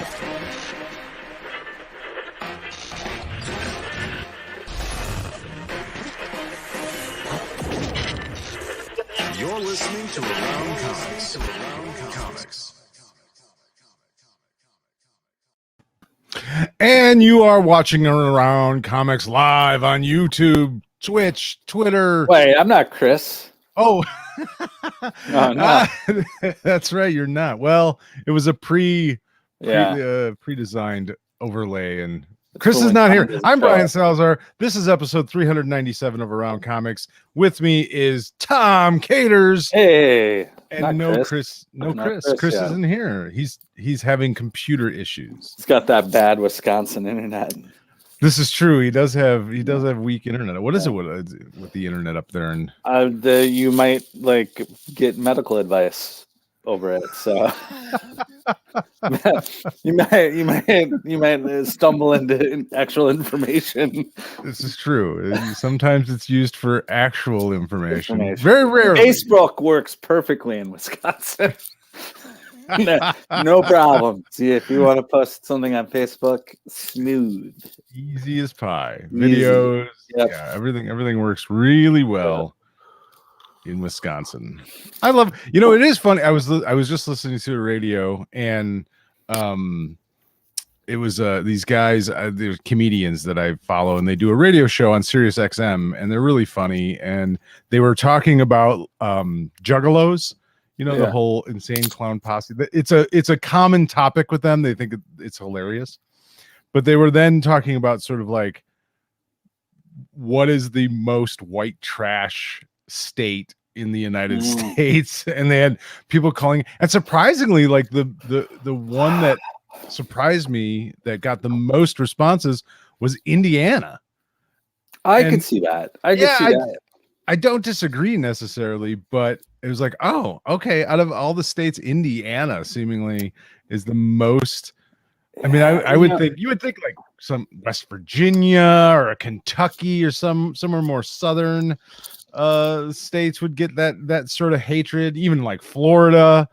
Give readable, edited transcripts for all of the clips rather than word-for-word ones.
You're listening to Around Comics. And you are watching Around Comics live on YouTube, Twitch, Twitter. Wait, I'm not Chris. Oh, No, no. That's right. You're not. Well, it was a Yeah. pre-designed overlay, and It's Chris cool is when not Tom here. does I'm the Brian show. Salazar. This is episode 397 of Around Comics. With me is Tom Caters. Hey. And not Chris. Not Chris Chris, yeah. isn't here. He's having computer issues. He's got that bad Wisconsin internet. This is true. He does have weak internet. What is it with the internet up there? And You might like get medical advice over it. So you might stumble into actual information. this is true. Sometimes it's used for actual information. Very rarely. Facebook works perfectly in Wisconsin. No problem. See, if you want to post something on Facebook, smooth, easy as pie. Easy. Videos, Yep. yeah, everything works really well in Wisconsin. I love. It is funny. I was just listening to the radio, and it was these guys. They're comedians that I follow, and they do a radio show on Sirius XM, and they're really funny. And they were talking about juggalos. The whole insane clown posse. It's a common topic with them. They think it's hilarious. But they were then talking about sort of like, what is the most white trash state in the United States? And they had people calling, and surprisingly, like the one that surprised me that got the most responses was Indiana. I could see that. I could see that. I don't disagree necessarily, but it was like, oh, okay. Out of all the states, Indiana seemingly is the most. I mean, I would think you would think like some West Virginia or a Kentucky or somewhere more southern states would get that sort of hatred, even like Florida.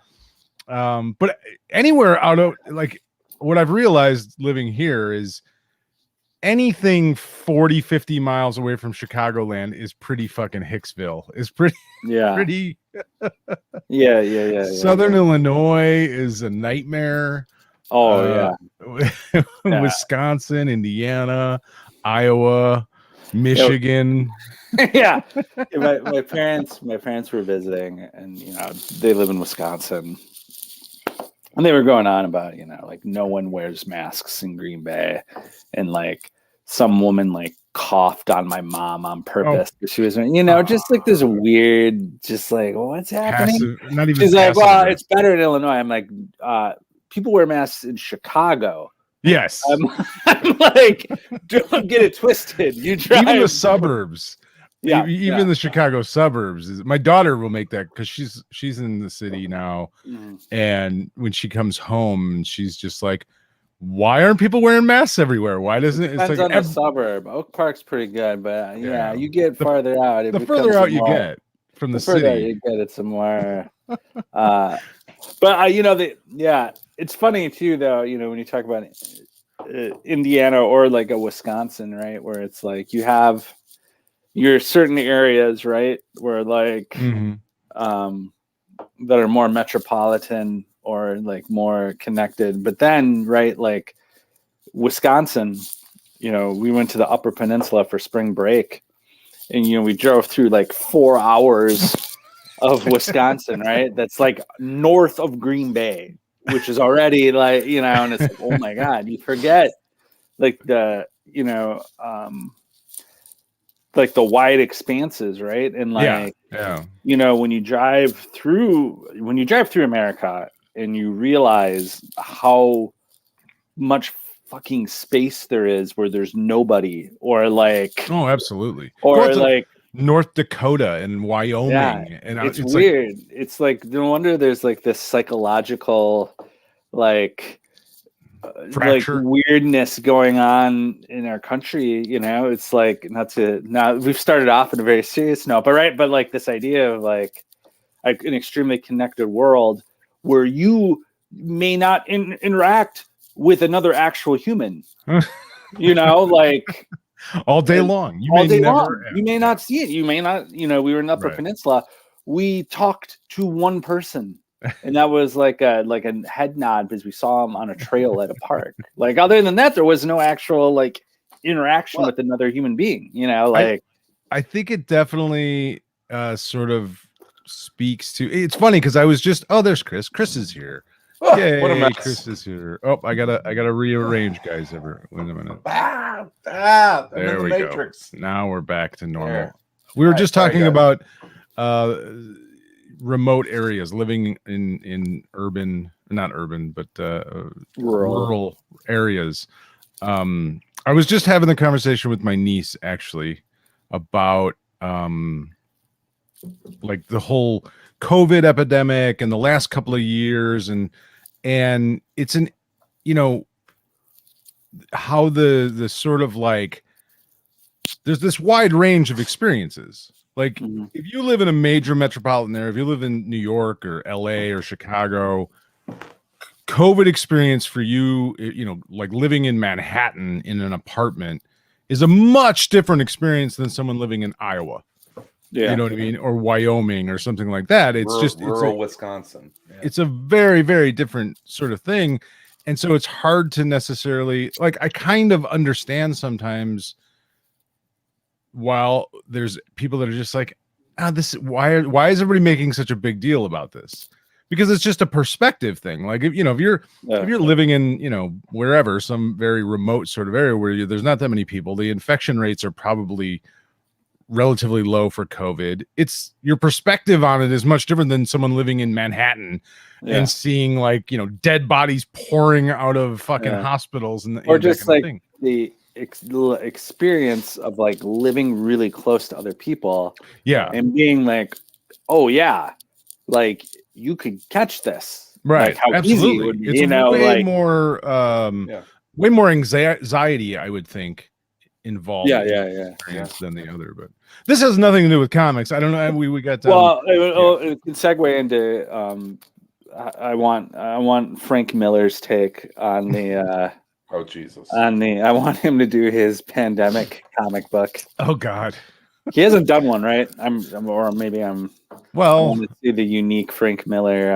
But anywhere out of like what I've realized living here is anything 40, 50 miles away from Chicagoland is pretty fucking Hicksville. Is pretty pretty yeah. Southern Illinois is a nightmare. Oh Wisconsin, Indiana, Iowa, Michigan. Yeah. My parents were visiting, and they live in Wisconsin, and they were going on about like no one wears masks in Green Bay, and like some woman like coughed on my mom on purpose. She was just like this weird, just like, what's happening? Passive, not even. She's like, well, it's better in Illinois. I'm like, people wear masks in Chicago. Yes. I'm like, don't get it twisted. You drive even the suburbs. Yeah, even the Chicago suburbs. My daughter will make that because she's in the city now, and when she comes home, she's just like, why aren't people wearing masks everywhere? Why doesn't it? Depends it's like on the suburb. Oak Park's pretty good, but you get farther out. The further out you get from the city, you get it some more. But it's funny too, though. When you talk about Indiana or like a Wisconsin, right, where it's like you have your certain areas, right, where like that are more metropolitan or like more connected, but then right, like Wisconsin, we went to the Upper Peninsula for spring break, and we drove through like 4 hours of Wisconsin, right? That's like north of Green Bay, which is already like, and it's like, oh my God, you forget like the, like the wide expanses, right? And like, when you drive through America and you realize how much fucking space there is where there's nobody, or like, oh, absolutely, or like North Dakota and Wyoming, and it's weird. Like, it's like no wonder there's like this psychological like weirdness going on in our country. It's like now we've started off in a very serious note, but like this idea of like an extremely connected world where you may not interact with another actual human. You know, like all day long. You all may day never long. You may not see it. You may not, we were in the Upper Right. Peninsula. We talked to one person. And that was like a head nod because we saw him on a trail at a park. Like other than that, there was no actual like interaction with another human being, like I think it definitely sort of speaks to. It's funny because I was just there's Chris. Chris is here. Oh, Yay, what a mess. Chris is here. Oh, I gotta rearrange, guys. Wait a minute. I'm There in the we Matrix. go. Now we're back to normal. There. We were All just right, sorry, talking guys. about remote areas, living in urban, not urban, but rural areas. I was just having the conversation with my niece actually about like the whole COVID epidemic and the last couple of years, and it's how the sort of like there's this wide range of experiences. Like if you live in a major metropolitan area, if you live in New York or LA or Chicago, COVID experience for you, like living in Manhattan in an apartment is a much different experience than someone living in Iowa. Yeah. You know what I mean? Or Wyoming or something like that. It's rural Wisconsin. Yeah. It's a very, very different sort of thing. And so it's hard to necessarily, like, I kind of understand sometimes while there's people that are just like, why is everybody making such a big deal about this? Because it's just a perspective thing. Like, if you're living in, wherever, some very remote sort of area where there's not that many people, the infection rates are probably relatively low for COVID. It's your perspective on it is much different than someone living in Manhattan and seeing like, dead bodies pouring out of fucking hospitals or just like the experience of like living really close to other people. Yeah. And being like, oh yeah, like you could catch this. Right. Like how absolutely. easy it would be, it's way more anxiety, I would think, involved than the other. But this has nothing to do with comics. I don't know. We got it can segue into I want Frank Miller's take on the oh Jesus. I want him to do his pandemic comic book. Oh God. He hasn't done one, right? I want to see the unique Frank Miller.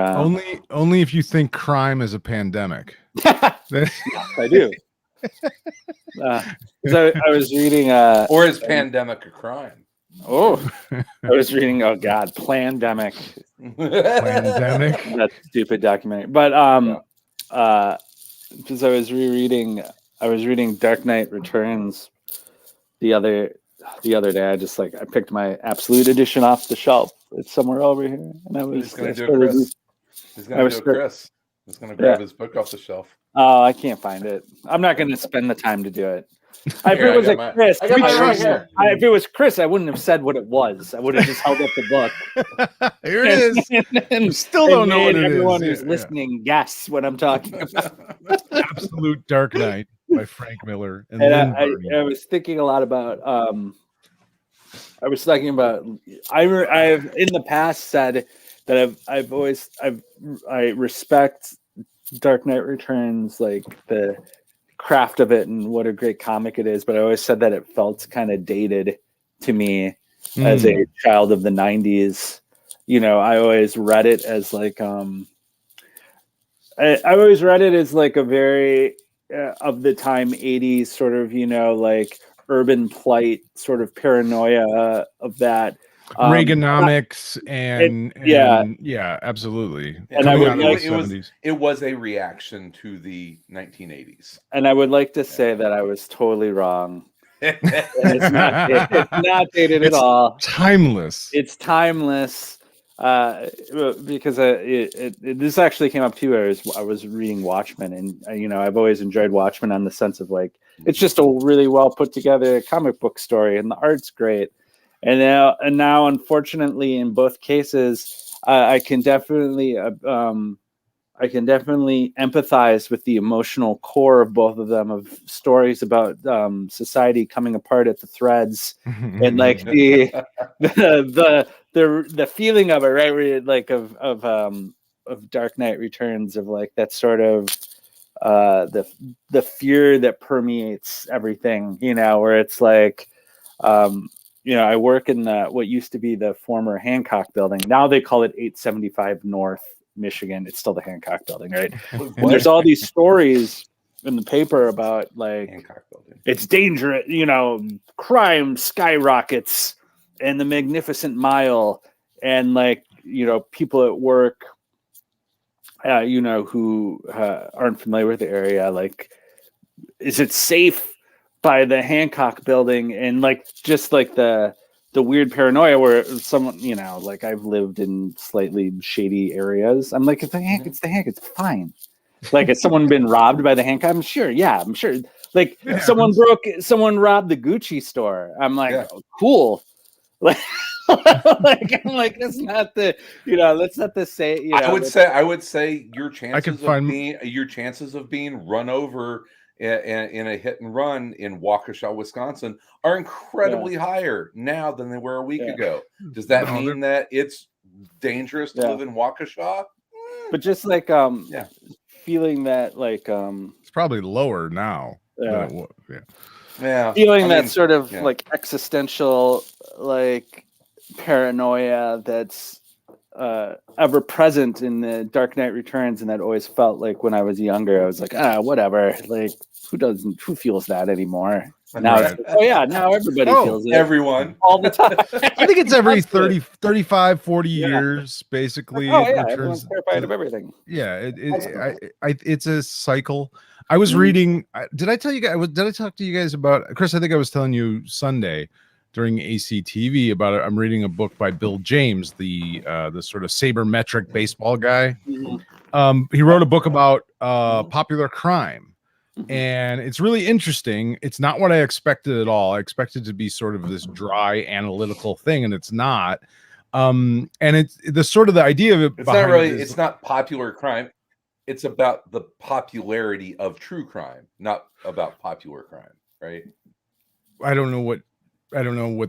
Only if you think crime is a pandemic. I do. So I was reading or is pandemic a crime? Oh, I was reading Plandemic. Plandemic. That stupid documentary. But because I was reading Dark Knight Returns the other day. I picked my Absolute Edition off the shelf. It's somewhere over here, and I was going to do Chris. He's going to do Chris. He's going to grab his book off the shelf. Oh, I can't find it. I'm not going to spend the time to do it. If it was Chris, I wouldn't have said what it was. I would have just held up the book. Here it is. And still don't know what it is. Everyone who's listening guess what I'm talking about. Absolute Dark Knight by Frank Miller. And I was thinking a lot about. I was thinking about. I've in the past said that I respect Dark Knight Returns, like the craft of it and what a great comic it is, but I always said that it felt kind of dated to me as a child of the 90s. I always read it as like I always read it as like a very of the time 80s sort of like urban plight, sort of paranoia of that Reaganomics and absolutely. And it was a reaction to the 1980s. And I would like to say that I was totally wrong. It's not dated at all. Timeless. It's timeless. Because this actually came up too. I was reading Watchmen, and I've always enjoyed Watchmen on the sense of like it's just a really well put together comic book story, and the art's great. And now, unfortunately, in both cases, I can definitely empathize with the emotional core of both of them, of stories about society coming apart at the threads, and like the feeling of it, right? Where like of Dark Knight Returns, of like that sort of the fear that permeates everything, where it's like, I work in what used to be the former Hancock building. Now they call it 875 North Michigan. It's still the Hancock building, right? And there's all these stories in the paper about like Hancock building. It's dangerous, crime skyrockets and the Magnificent Mile, and like, people at work, who aren't familiar with the area, like, is it safe by the Hancock building? And like, just like the weird paranoia where someone, like I've lived in slightly shady areas. I'm like, it's the Hancock, it's fine. Like, has someone been robbed by the Hancock? I'm sure. Like, someone robbed the Gucci store. I'm like, oh, cool. Like, I'm like, that's not the, that's not the say. I would say your chances of being run over in a hit and run in Waukesha, Wisconsin, are incredibly higher now than they were a week ago. Does that mean that it's dangerous to live in Waukesha? But just like, feeling that like, it's probably lower now. Yeah. Feeling that sort of like existential, like paranoia that's ever present in the Dark Knight Returns, and that always felt like when I was younger, I was like, whatever, like who feels that anymore? Now, now everybody feels it. Everyone all the time. I think it's every 30, 35, 40 years, basically. Everyone's terrified of everything. Yeah, it's a cycle. I was reading. Did I tell you guys? Did I talk to you guys about, Chris? I think I was telling you Sunday during ACTV about it. I'm reading a book by Bill James, the sort of sabermetric baseball guy. He wrote a book about popular crime. And it's really interesting. It's not what I expected at all. I expected it to be sort of this dry analytical thing, and it's not. And it's the sort of the idea of it. It's not really. It's not popular crime. It's about the popularity of true crime, not about popular crime, right? I don't know what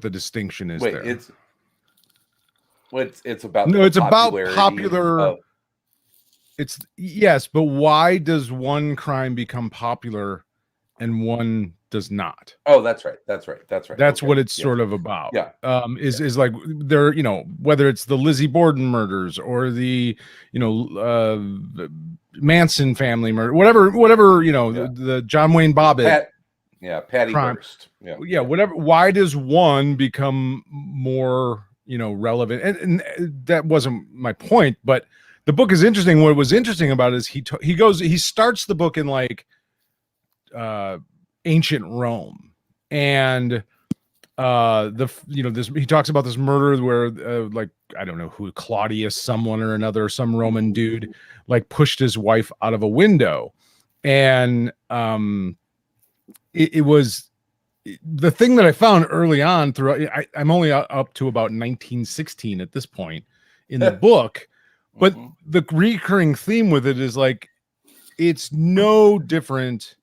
the distinction is. There. It's about. No, it's about popular. It's yes, but why does one crime become popular and one does not? Oh, that's right. That's what it's sort of about. Yeah. Is like there, whether it's the Lizzie Borden murders or the, Manson family murder, whatever, the John Wayne Bobbitt. Patty crime. Hearst. Yeah, whatever. Why does one become more, relevant? And that wasn't my point, but the book is interesting. What was interesting about it is he starts the book in like ancient Rome, and he talks about this murder where like I don't know who, Claudius someone or another, some Roman dude like pushed his wife out of a window, and it was the thing that I found early on through. I'm only up to about 1916 at this point in the book. But the recurring theme with it is like, it's no different.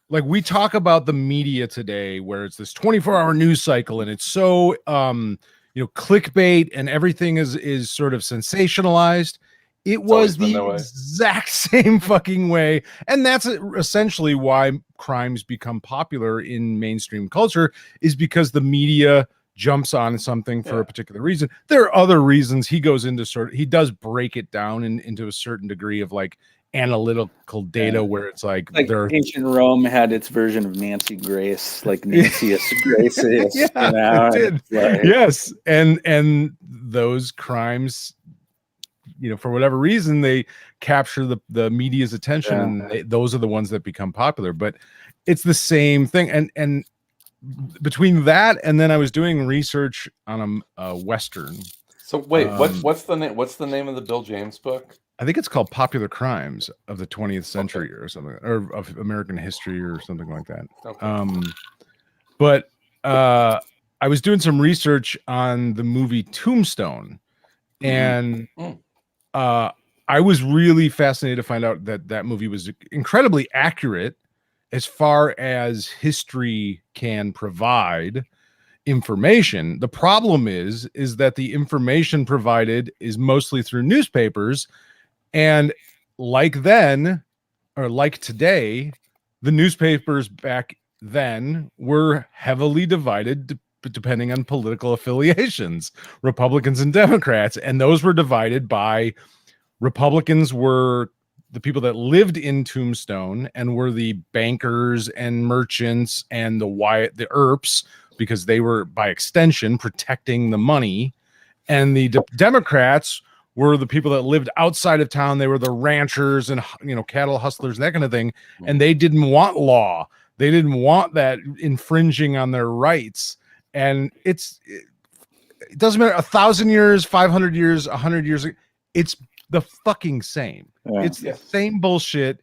Like we talk about the media today where it's this 24-hour news cycle and it's so, clickbait and everything is sort of sensationalized. It was the exact same fucking way. And that's essentially why crimes become popular in mainstream culture, is because the media jumps on something for a particular reason. There are other reasons. He goes into he does break it down into a certain degree of like analytical data where it's like ancient Rome had its version of Nancy Grace, like Nancy Grace. Yes. And those crimes, for whatever reason, they capture the media's attention, and those are the ones that become popular. But it's the same thing. And between that and then I was doing research on a Western. So wait, what's the name of the Bill James book? I think it's called Popular Crimes of the 20th Century or something, or of American history or something like that. Okay. But I was doing some research on the movie Tombstone, and I was really fascinated to find out that movie was incredibly accurate as far as history can provide information. The problem is that the information provided is mostly through newspapers, and like then, or like today, the newspapers back then were heavily divided depending on political affiliations, Republicans and Democrats. And those were divided by Republicans were the people that lived in Tombstone and were the bankers and merchants and the Earps, because they were by extension protecting the money. And the Democrats were the people that lived outside of town. They were the ranchers and, cattle hustlers and that kind of thing. And they didn't want law. They didn't want that infringing on their rights. And it doesn't matter 1,000 years, 500 years, 100 years. It's the fucking same. Yeah. It's the same bullshit.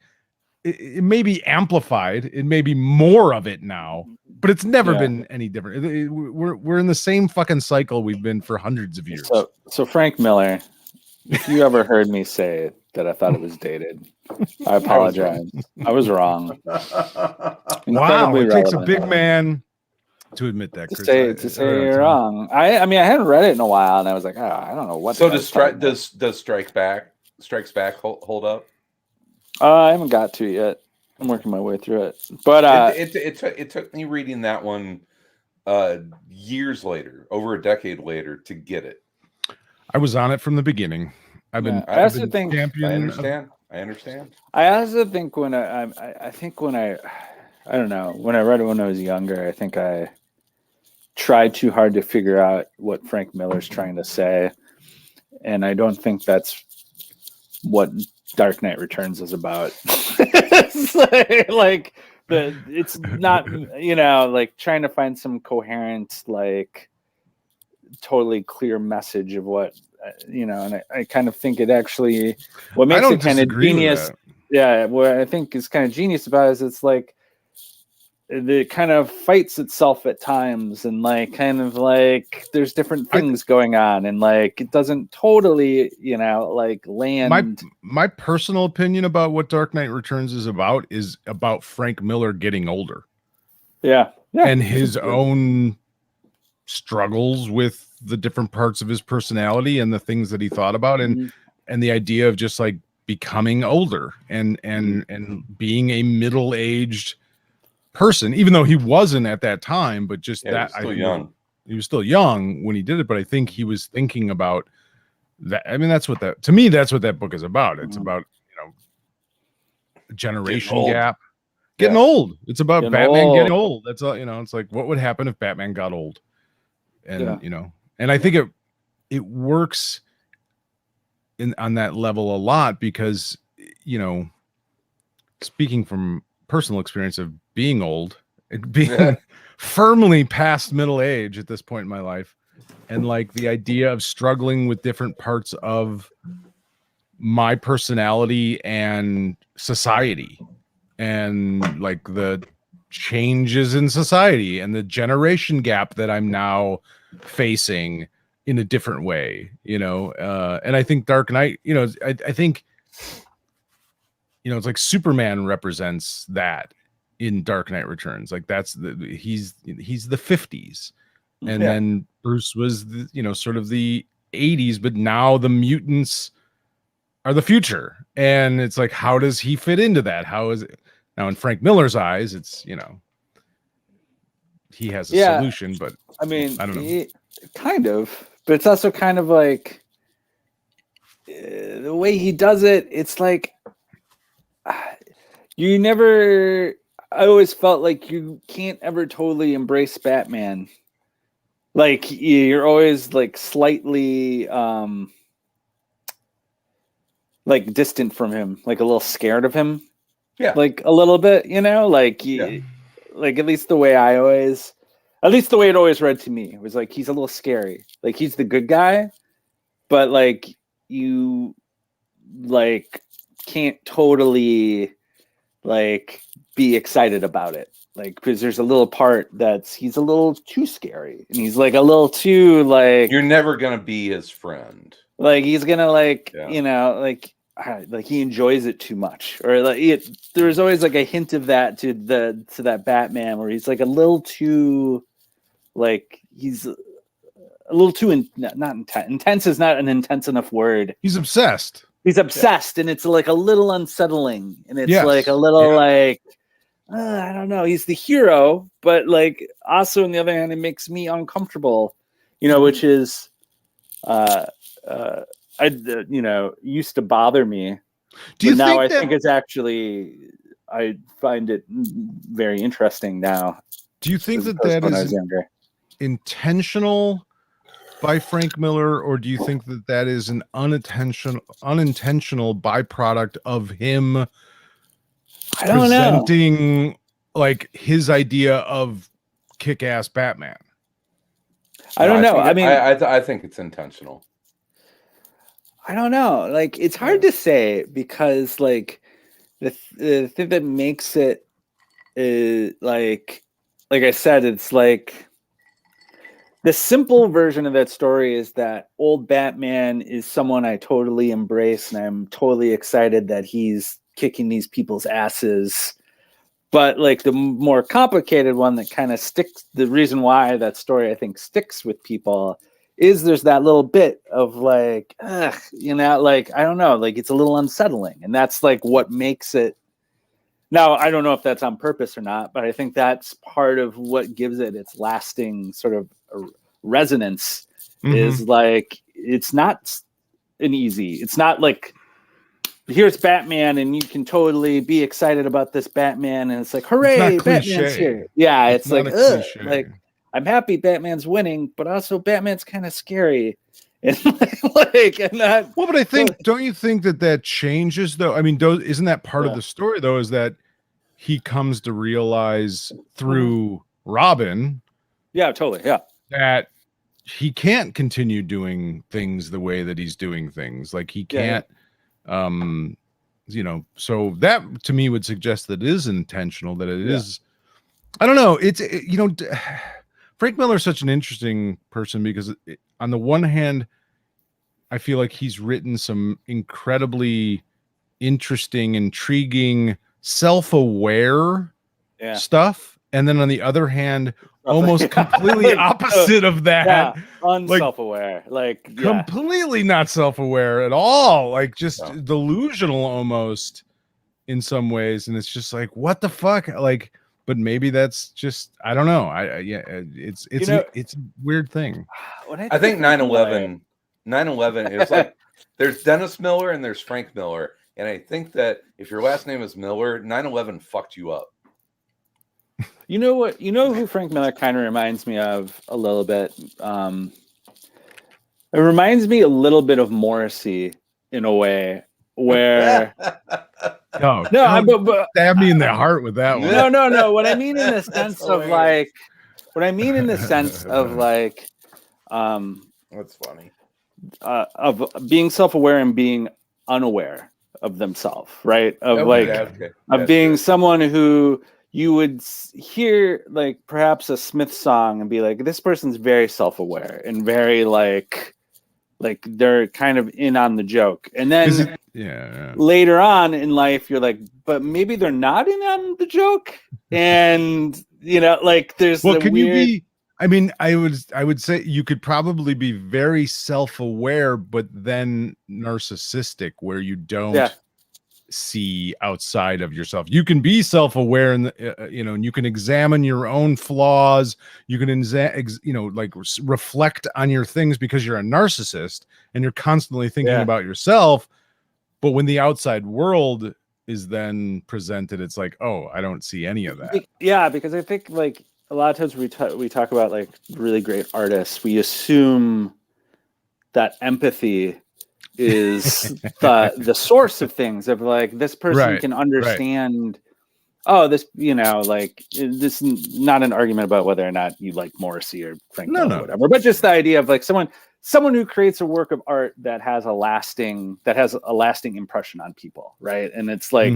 It may be amplified. It may be more of it now, but it's never been any different. We're in the same fucking cycle we've been for hundreds of years. So Frank Miller, if you ever heard me say that I thought it was dated, I apologize. I was wrong. Wow, it takes a big man to admit that. To say you're wrong. I mean, I hadn't read it in a while, and I was like, I don't know what. So does Strikes Back hold up? I haven't got to it yet. I'm working my way through it, but it took me reading that one years later, over a decade later, to get it. I was on it from the beginning. I understand. I also think when I don't know, when I read it when I was younger, I think I tried too hard to figure out what Frank Miller's trying to say, and I don't think that's what Dark Knight Returns is about. It's it's not, like trying to find some coherent, like totally clear message of what, and I kind of think it actually, what makes it kind of genius. Yeah. What I think is kind of genius about it is it's like, it kind of fights itself at times, and like kind of like there's different things going on, and like it doesn't totally like land. My personal opinion about what Dark Knight Returns is about Frank Miller getting older, and his own struggles with the different parts of his personality and the things that he thought about, and the idea of just like becoming older and being a middle-aged person, even though he wasn't at that time, but just that he was still young when he did it. But I think he was thinking about that. I mean, that's what that book is about. It's about, generation gap, getting old. It's about Batman getting old. That's all, it's like, what would happen if Batman got old? And, and I think it works on that level a lot because, speaking from personal experience of being old, being firmly past middle age at this point in my life, and like the idea of struggling with different parts of my personality and society, and like the changes in society and the generation gap that I'm now facing in a different way, and I think Dark Knight, I think it's like Superman represents that in Dark Knight Returns. Like he's the 50s, and then Bruce was sort of the 80s, but now the mutants are the future, and it's like, how does he fit into that? How is it now in Frank Miller's eyes? It's he has a solution, but I mean, I don't know, kind of, but it's also kind of like the way he does it. It's like I always felt like you can't ever totally embrace Batman. Like you're always like slightly like distant from him, like a little scared of him. Yeah. Like a little bit, like like at least the way it always read to me, it was like he's a little scary. Like he's the good guy, but like you like can't totally like be excited about it, like because there's a little part he's a little too scary, and he's like a little too like, you're never gonna be his friend, like he's gonna like like he enjoys it too much, or like there's always like a hint of that to that Batman where he's like a little too like he's a little too not intense. Intense is not an intense enough word. He's obsessed. He's obsessed, and it's like a little unsettling, and it's like a little like I don't know. He's the hero, but like also on the other hand, it makes me uncomfortable, which is used to bother me. Do you now think I think it's actually I find it very interesting now. Do you think that is intentional by Frank Miller, or do you think that is an unintentional byproduct of him presenting like his idea of kick-ass Batman? I don't know. I think it's intentional. I don't know. Like, it's hard to say because like the thing that makes it is like I said, it's like the simple version of that story is that old Batman is someone I totally embrace, and I'm totally excited that he's kicking these people's asses. But like the more complicated one that kind of sticks, the reason why that story I think sticks with people is there's that little bit of like, like, I don't know, like it's a little unsettling. And that's like what makes it. Now, I don't know if that's on purpose or not, but I think that's part of what gives it its lasting sort of resonance is like, it's not it's not like, here's Batman and you can totally be excited about this Batman. And it's like, hooray, Batman's here. Yeah, it's like, like, I'm happy Batman's winning, but also Batman's kind of scary. And but I think, don't you think that changes though? I mean, isn't that part of the story though, is that he comes to realize through Robin. Yeah, totally. Yeah. That he can't continue doing things the way that he's doing things. Like he can't, so that to me would suggest that it is intentional, that it is, I don't know. Frank Miller is such an interesting person because on the one hand, I feel like he's written some incredibly interesting, intriguing, self-aware stuff. And then on the other hand, almost completely opposite of that. Unself-aware. Like completely not self-aware at all. Like just delusional almost in some ways. And it's just like, what the fuck? Like, but maybe that's just, I don't know. It's a weird thing. I think 9/11 is like, there's Dennis Miller and there's Frank Miller. And I think that if your last name is Miller, 9/11 fucked you up. You know what? You know who Frank Miller kind of reminds me of a little bit? It reminds me a little bit of Morrissey in a way where... but stab me in the heart with that one. No. What I mean in the sense of like... What I mean in the sense of like... That's funny. Of being self-aware and being unaware of themselves, right? Of being someone who you would hear like perhaps a Smith song and be like, this person's very self-aware and very like they're kind of in on the joke. And then later on in life, you're like, but maybe they're not in on the joke. And like there's I would say you could probably be very self-aware, but then narcissistic, where you don't see outside of yourself. You can be self-aware and and you can examine your own flaws. You can reflect on your things because you're a narcissist and you're constantly thinking about yourself. But when the outside world is then presented, it's like, oh, I don't see any of that. Yeah, because I think like a lot of times we talk about like really great artists, we assume that empathy is the source of things, of like this person can understand this, like this is not an argument about whether or not you like Morrissey or Frank Miller or whatever, but just the idea of like someone who creates a work of art that has a lasting impression on people, right? And it's like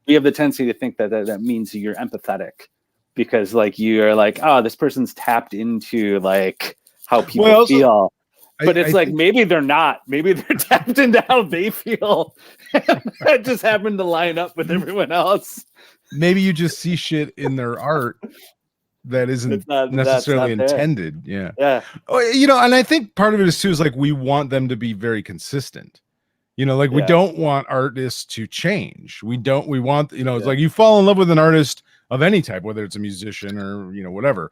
we have the tendency to think that means you're empathetic because like you're like, oh, this person's tapped into like how people feel. But it's like maybe they're not. Maybe they're tapped into how they feel. That just happened to line up with everyone else. Maybe you just see shit in their art that isn't necessarily intended. Yeah. Yeah. And I think part of it is too is like we want them to be very consistent. You know, like we don't want artists to change. We want, you know, it's like you fall in love with an artist of any type, whether it's a musician or, you know, whatever.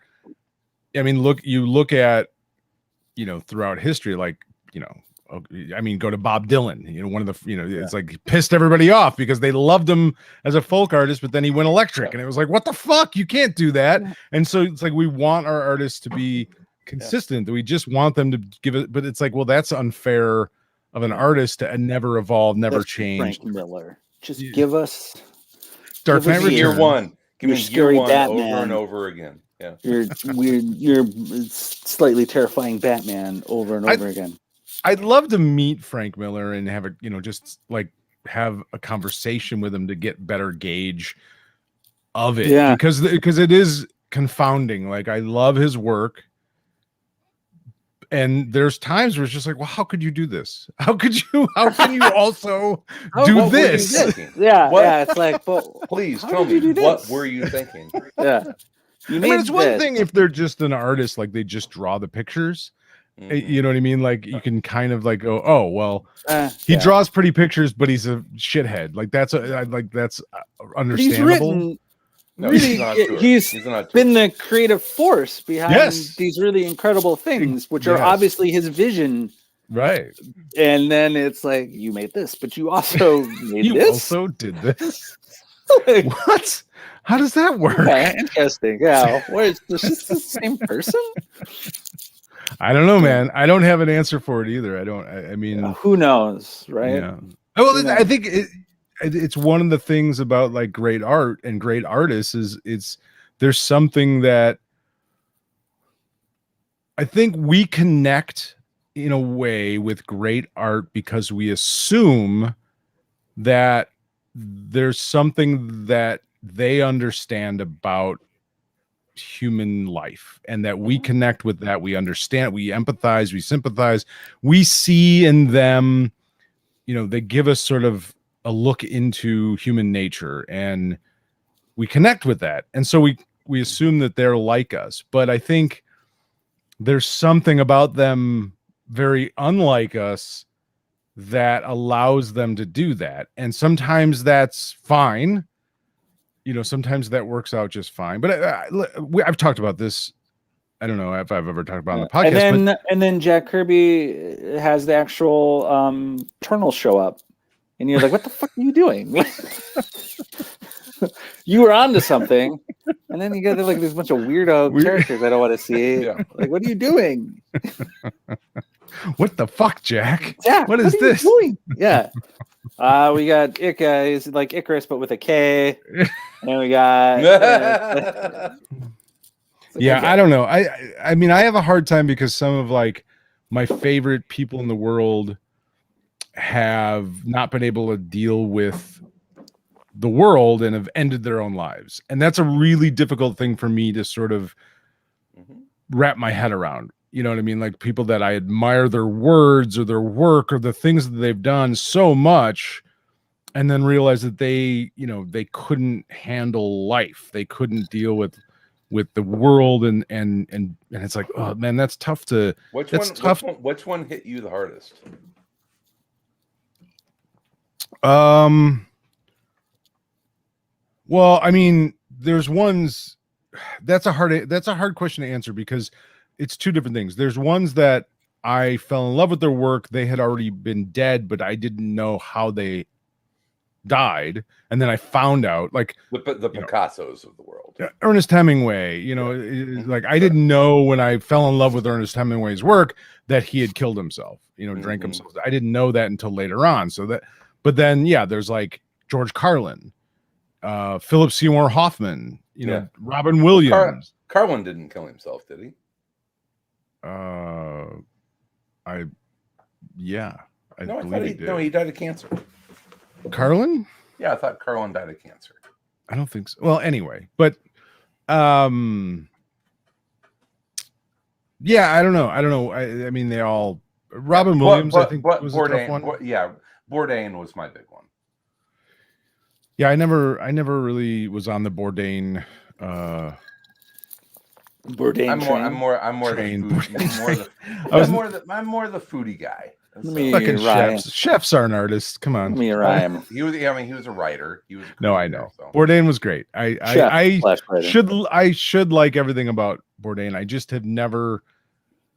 I mean, you look at, you know, throughout history, like, you know, I mean, go to Bob Dylan, you know, one of the, you know, it's like he pissed everybody off because they loved him as a folk artist, but then he went electric and it was like, what the fuck? You can't do that. And so it's like, we want our artists to be consistent. We just want them to give it, but it's like, well, that's unfair of an artist to never evolve, never change. Frank Miller. Just give us Dark Knight Returns. Year one. Give me scary year one Batman. over and over again. Yeah. Your weird, your slightly terrifying Batman over and over again. I'd love to meet Frank Miller and have a, you know, just like have a conversation with him to get better gauge of it. Yeah. Because it is confounding. Like, I love his work. And there's times where it's just like, well, how could you do this? How can you also do this? Yeah. It's like, but please tell me, what were you thinking? Yeah. I mean, it's one thing if they're just an artist, like they just draw the pictures. You know what I mean? Like you can kind of like go, oh, well, he draws pretty pictures, but he's a shithead. Like that's understandable. He's been the creative force behind these really incredible things, which are obviously his vision. Right. And then it's like, you made this, but you also made this. You also did this. Like, what? How does that work? Okay, interesting. Yeah. Is this the same person? I don't know, man. I don't have an answer for it either. I mean, who knows, right? Yeah. Well, I think it's one of the things about like great art and great artists is there's something that I think we connect in a way with great art because we assume that there's something that they understand about human life and that we connect with that. We understand, we empathize, we sympathize, we see in them, you know, they give us sort of a look into human nature and we connect with that. And so we assume that they're like us, but I think there's something about them very unlike us that allows them to do that. And sometimes that's fine. You know, sometimes that works out just fine. But I've talked about this. I don't know if I've ever talked about it on the podcast. And then Jack Kirby has the actual Eternal show up. And you're like, what the fuck are you doing? You were onto something. And then you get like this bunch of weirdo characters I don't want to see. Yeah. Like, what are you doing? What the fuck, Jack? What is this? Yeah. We got Ika. He's like Icarus, but with a K. And we got. I don't know. I mean, I have a hard time because some of like my favorite people in the world have not been able to deal with the world and have ended their own lives. And that's a really difficult thing for me to sort of wrap my head around. You know what I mean? Like people that I admire their words or their work or the things that they've done so much, and then realize that they, you know, they couldn't handle life. They couldn't deal with the world and it's like, oh man, that's tough to. Which one hit you the hardest? Well, I mean, there's ones that's a hard question to answer because it's two different things. There's ones that I fell in love with their work. They had already been dead, but I didn't know how they died. And then I found out, like the Picassos of the world. Ernest Hemingway, you know, like I didn't know when I fell in love with Ernest Hemingway's work that he had killed himself, you know, drank himself. I didn't know that until later on. But then, there's like George Carlin, Philip Seymour Hoffman, you know, Robin Williams. Carlin didn't kill himself, did he? I thought he did. No, he died of cancer. Carlin? Yeah, I thought Carlin died of cancer. I don't think so. Well, anyway, but I don't know. I mean, they all Robin Williams, I think was a tough one. Bourdain was my big one. Yeah, I never really was on the Bourdain. Bourdain. I'm more the foodie guy. Fucking chefs. Chefs aren't artists. Come on. Let me rhyme. He was. I mean, he was a writer. He was. No, I know. So. Bourdain was great. I should like everything about Bourdain. I just have never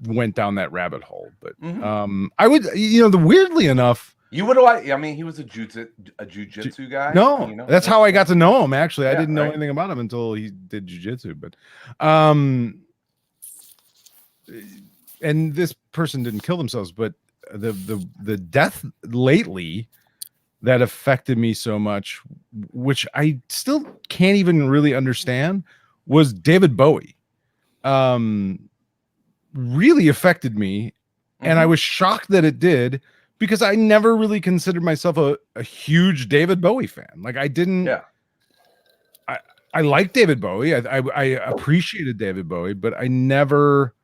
went down that rabbit hole. But I would. Weirdly enough. You would like. I mean, he was a jujitsu guy. No, that's how I got to know him. Actually, I didn't know anything about him until he did jujitsu. But, and this person didn't kill themselves, but the death lately that affected me so much, which I still can't even really understand, was David Bowie. Really affected me, and I was shocked that it did. Because I never really considered myself a huge David Bowie fan. Like I didn't. Yeah. I like David Bowie. I appreciated David Bowie, but I never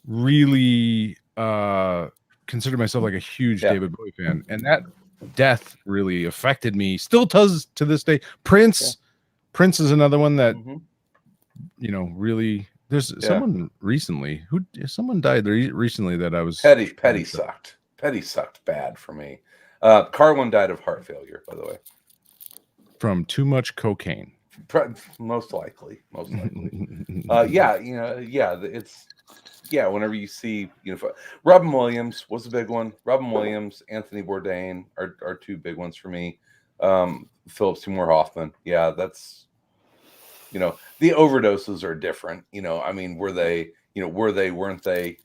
really considered myself like a huge David Bowie fan. And that death really affected me. Still does to this day. Prince is another one that really. There's someone recently someone died recently that I was Petty sucked. Petty sucked bad for me. Carlin died of heart failure, by the way. From too much cocaine. Most likely. Whenever you see, Robin Williams was a big one. Robin Williams, Anthony Bourdain are two big ones for me. Philip Seymour Hoffman. Yeah, that's, the overdoses are different. I mean, were they, weren't they,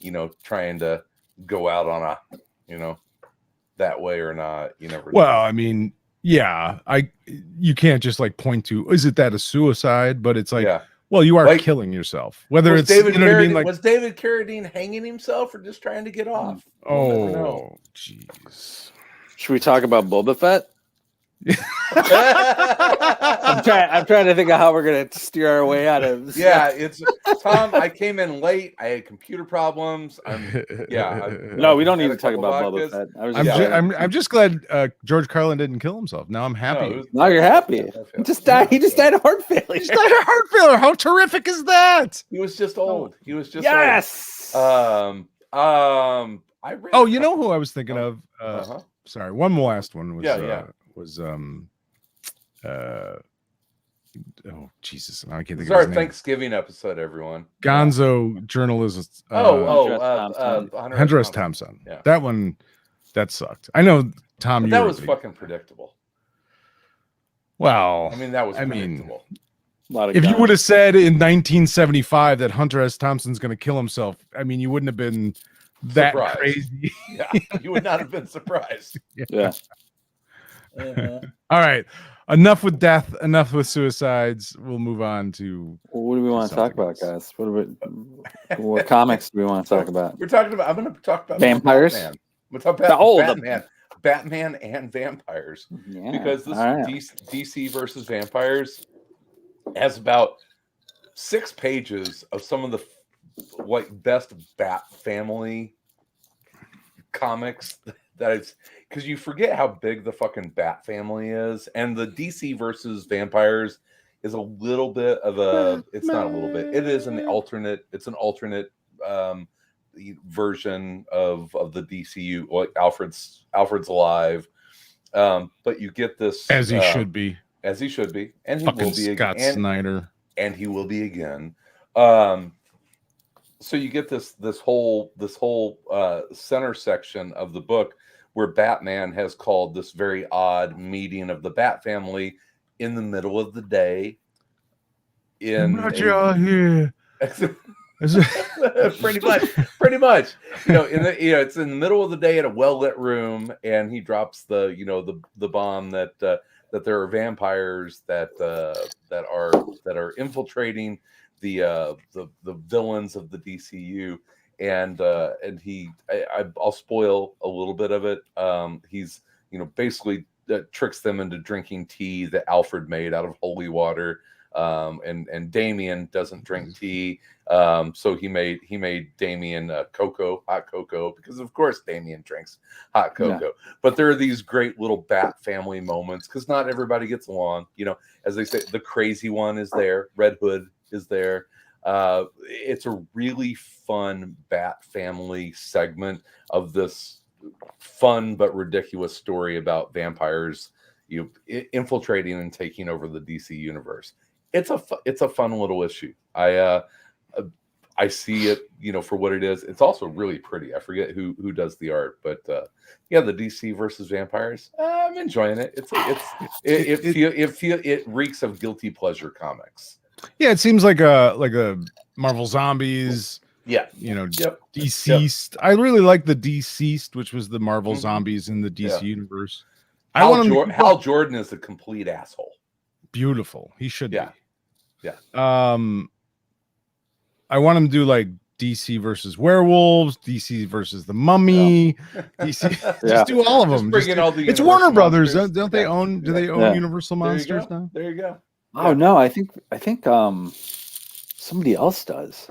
trying to go out on a, that way or not, you never know. Well, I mean, you can't just like point to, is it that a suicide? But it's like, well, you are killing yourself. Whether it's David Carradine, was David Carradine hanging himself or just trying to get off? Oh, jeez. Should we talk about Boba Fett? I'm trying to think of how we're gonna steer our way out of this. Yeah, it's Tom. I came in late. I had computer problems. No, we don't need to talk about Boba Fett. I'm just glad George Carlin didn't kill himself. Now I'm happy. Now you're happy. He just died. He just died of heart failure. How terrific is that? He was just old. He was just old. You know who I was thinking of? Sorry, one last one was oh Jesus, I can't think of his name. Thanksgiving episode, everyone. Gonzo journalist. Hunter S. Thompson. Yeah. That one, that sucked. I know, Tom. That was fucking predictable. Well, I mean, that was predictable. If you would have said in 1975 that Hunter S. Thompson's going to kill himself, I mean, you wouldn't have been that surprised. Crazy. Yeah, you would not have been surprised. Yeah. All right. Enough with death. Enough with suicides. We'll move on to. What do we want to talk about, guys? What comics do we want to talk about? I'm going to talk about vampires. Batman. I'm going to talk about Batman and vampires. Yeah. Because this DC versus vampires has about 6 pages of some of the best Bat family comics that because you forget how big the fucking Bat family is, and the DC versus vampires is a little bit of a. It's not a little bit. It is an alternate. It's an alternate version of the DCU. Like Alfred's alive, but you get this as he should be, and he fucking will be Scott again, Snyder, and he will be again. So you get this whole center section of the book where Batman has called this very odd meeting of the Bat family in the middle of the day. Here. pretty much. It's in the middle of the day at a well-lit room, and he drops the bomb that there are vampires that are infiltrating the villains of the DCU, and I'll spoil a little bit of it. He's basically tricks them into drinking tea that Alfred made out of holy water, and Damian doesn't drink tea, so he made Damian hot cocoa, because of course Damian drinks hot cocoa. Yeah. But there are these great little Bat family moments because not everybody gets along. As they say, the crazy one is there. Red Hood is there. It's a really fun Bat family segment of this fun but ridiculous story about vampires, infiltrating and taking over the DC universe. It's a fun little issue. I see it, for what it is. It's also really pretty. I forget who does the art, but the DC versus vampires. I'm enjoying it. It reeks of guilty pleasure comics. Yeah, it seems like a Marvel Zombies. Yeah, Deceased. Yep. I really like the Deceased, which was the Marvel Zombies in the DC universe. Hal Jordan is a complete asshole. Beautiful. He should be. Yeah. I want him to do like DC versus werewolves, DC versus the Mummy, DC. Just do all of them. It's Warner Brothers, don't they own? Do they own Universal Monsters now? There you go. Oh no, I think somebody else does.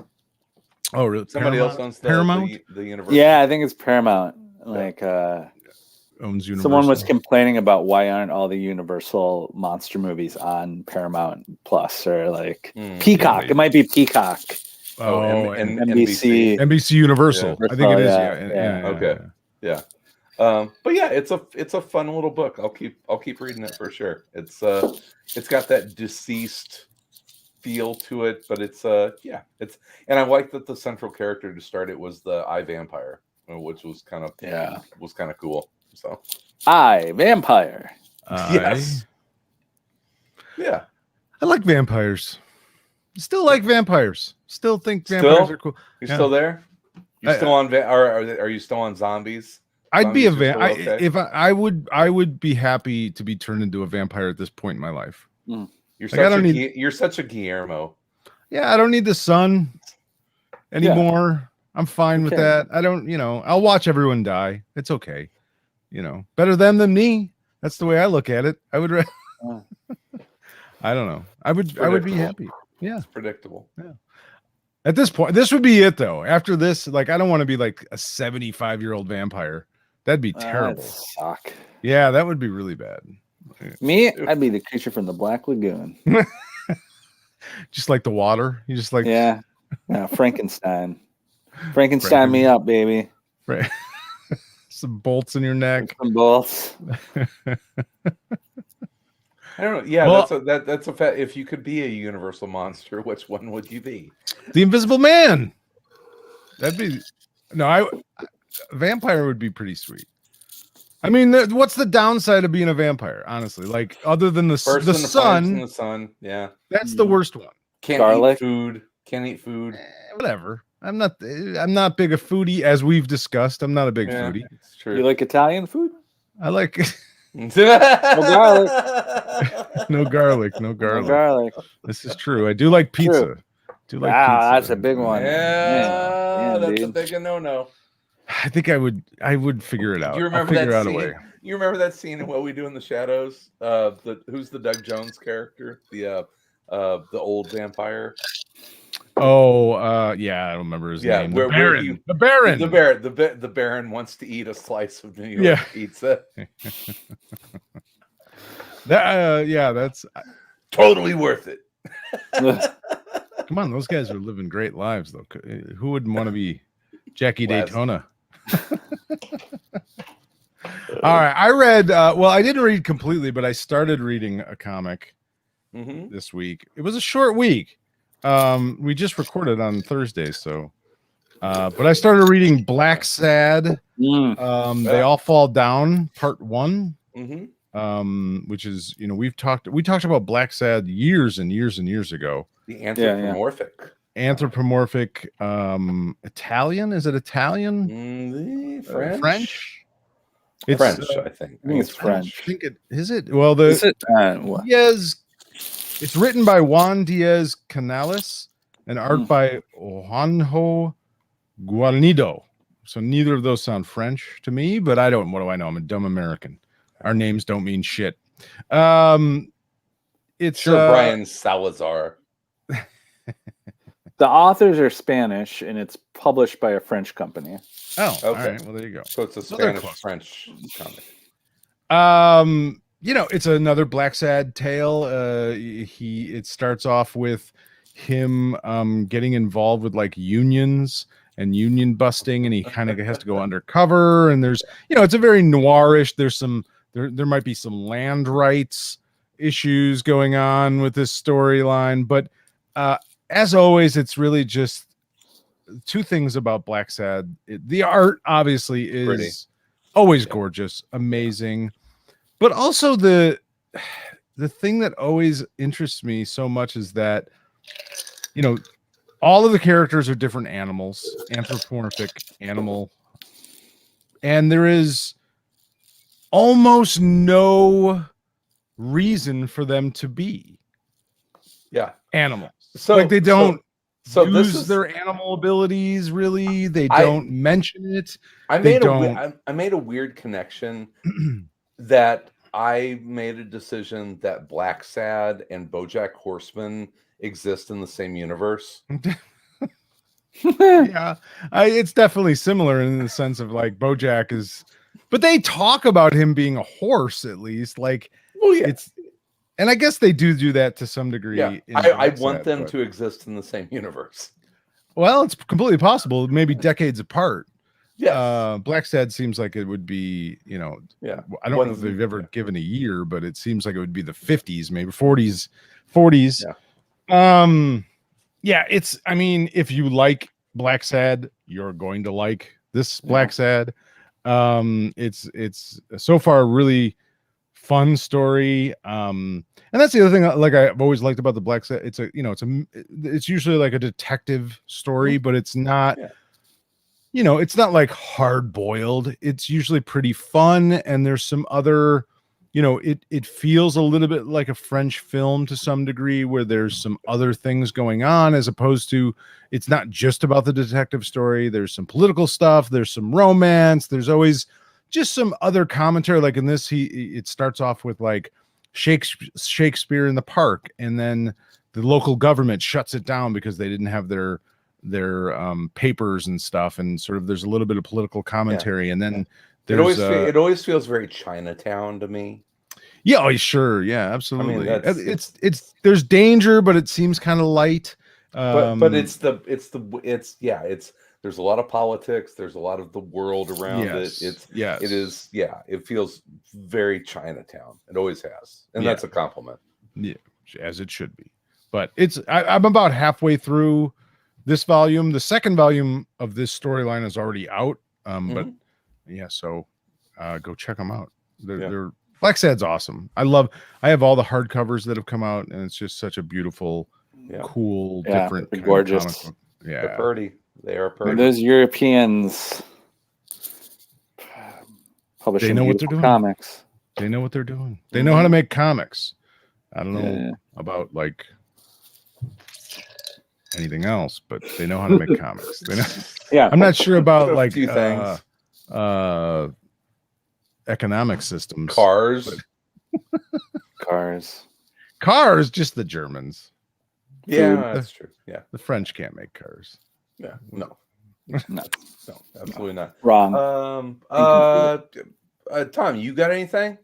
Oh really? Somebody else owns Paramount. The Universal. Yeah, I think it's Paramount. Like owns Universal. Someone was complaining about why aren't all the Universal monster movies on Paramount Plus or like Peacock. It might be Peacock. And NBC Universal. Yeah. I think it is. Okay. Yeah. But yeah, it's a fun little book. I'll keep reading it for sure. It's got that deceased feel to it, but it's and I like that the central character to start it was the Vampire, which was kind of cool. So Vampire. Yes. Yeah. I like vampires. Still like vampires. Still think vampires are cool. You're still there? You're still on are you still on zombies? I'd be a vampire if I would be happy to be turned into a vampire at this point in my life. You're such a Guillermo. Yeah, I don't need the sun anymore. Yeah. I'm fine with that. I don't, I'll watch everyone die. It's okay. Better them than me. That's the way I look at it. I would I don't know. I would be happy. Yeah. It's predictable. Yeah. At this point, this would be it though. After this, like I don't want to be like a 75-year-old vampire. That'd be terrible. That'd suck. Yeah, that would be really bad. Me, I'd be the creature from the Black Lagoon. Just like the water. You just like Frankenstein. Frankenstein me up, baby. Right. Some bolts in your neck. Some bolts. I don't know. Yeah, that's a fact. If you could be a universal monster, which one would you be? The Invisible Man. That'd be vampire would be pretty sweet. I mean, what's the downside of being a vampire? Honestly, like other than the sun. The sun. Yeah, that's the worst one. Can't eat food. Whatever. I'm not big a foodie, as we've discussed. I'm not a big foodie. It's true. You like Italian food? I like no garlic. No garlic. No garlic. This is true. I do like pizza. Pizza. That's a big one. Yeah, that's a big no. I think I would figure it out. You remember that scene? You remember that scene in What We Do in the Shadows? Who's the Doug Jones character? The old vampire. Oh, yeah, I don't remember his name. The Baron. The Baron wants to eat a slice of New York pizza. That's totally worth it. Come on, those guys are living great lives, though. Who wouldn't want to be Jackie Daytona? All right, I read. I didn't read completely, but I started reading a comic this week. It was a short week. We just recorded on Thursday, so but I started reading Blacksad. They All Fall Down, Part 1. Which is, we talked about Blacksad years and years and years ago. The anthropomorphic Italian. Is it Italian? French. It's French, I think. I think it's French. I think it is it. Well, it's written by Juan Diaz Canales and art by Juanjo Guarnido. So neither of those sound French to me, but what do I know? I'm a dumb American. Our names don't mean shit. It's Brian Salazar. The authors are Spanish, and it's published by a French company. Oh, okay. All right. Well, there you go. So it's a Spanish-French comic. It's another Blacksad tale. It starts off with him getting involved with like unions and union busting, and he kind of has to go undercover. And there's, it's a very noirish. There's some there might be some land rights issues going on with this storyline, but as always, it's really just two things about Blacksad. The art obviously is pretty. Always gorgeous, amazing, but also the thing that always interests me so much is that all of the characters are different animals, anthropomorphic animal, and there is almost no reason for them to be animals. So like they don't use their animal abilities really. They don't mention it. I made a weird connection that I made a decision that Blacksad and BoJack Horseman exist in the same universe. Yeah, it's definitely similar in the sense of like BoJack is, but they talk about him being a horse at least. Like, and I guess they do that to some degree. Yeah, I want them to exist in the same universe. Well, it's completely possible. Maybe decades apart. Yes. Blacksad seems like it would be, I don't know if they've ever given a year, but it seems like it would be the 50s, maybe 40s. Yeah. It's, I mean, if you like Blacksad, you're going to like this Blacksad. It's so far a really fun story. And that's the other thing, like I've always liked about the Blacksad. It's usually like a detective story, but it's not, it's not like hard boiled. It's usually pretty fun. And there's some other, it feels a little bit like a French film to some degree, where there's some other things going on, as opposed to, it's not just about the detective story. There's some political stuff. There's some romance. There's always just some other commentary. Like in this, it starts off with like Shakespeare in the park, and then the local government shuts it down because they didn't have their papers and stuff, and sort of there's a little bit of political commentary, and then it always feels very Chinatown to me. Yeah, oh, sure, yeah, absolutely. I mean, it's there's danger, but it seems kind of light. But there's a lot of politics. There's a lot of the world around it. It feels very Chinatown. It always has, and that's a compliment. Yeah, as it should be. But I'm about halfway through this volume. The second volume of this storyline is already out. But so go check them out. They're Blacksad's awesome. I have all the hardcovers that have come out, and it's just such a beautiful, cool, different, gorgeous. They're pretty. They are pretty. And those Europeans publishing, they know what they're doing. Comics. They know what they're doing. They know how to make comics. I don't know about like anything else, but they know how to make comics. They know. Yeah, I'm not sure about like things. Economic systems. Cars, just the Germans. Yeah, that's true. Yeah, the French can't make cars. Yeah, no, absolutely not. Wrong. Tom, you got anything?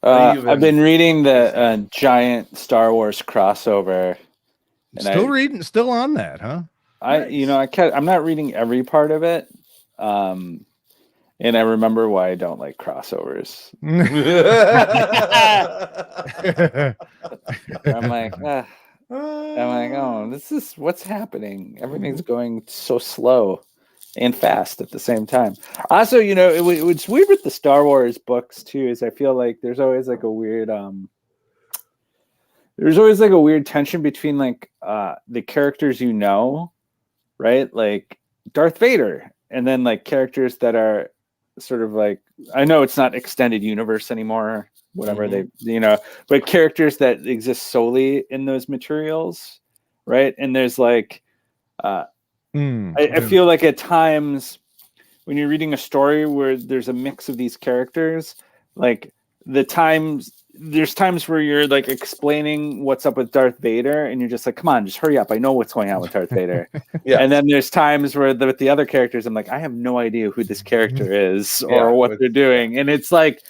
I've been reading the giant Star Wars crossover. Still on that, huh? I'm not reading every part of it. And I remember why I don't like crossovers. I'm like, oh, this is what's happening. Everything's going so slow and fast at the same time. Also, it's weird with the Star Wars books too, is I feel like there's always like a weird tension between like the characters, right? Like Darth Vader, and then like characters that are sort of like, I know it's not extended universe anymore, whatever but characters that exist solely in those materials, right? And there's like I feel like at times when you're reading a story where there's a mix of these characters, like there's times where you're like explaining what's up with Darth Vader, and you're just like, come on, just hurry up. I know what's going on with Darth Vader. And then there's times where with the other characters, I'm like, I have no idea who this character is or what they're doing. And it's like,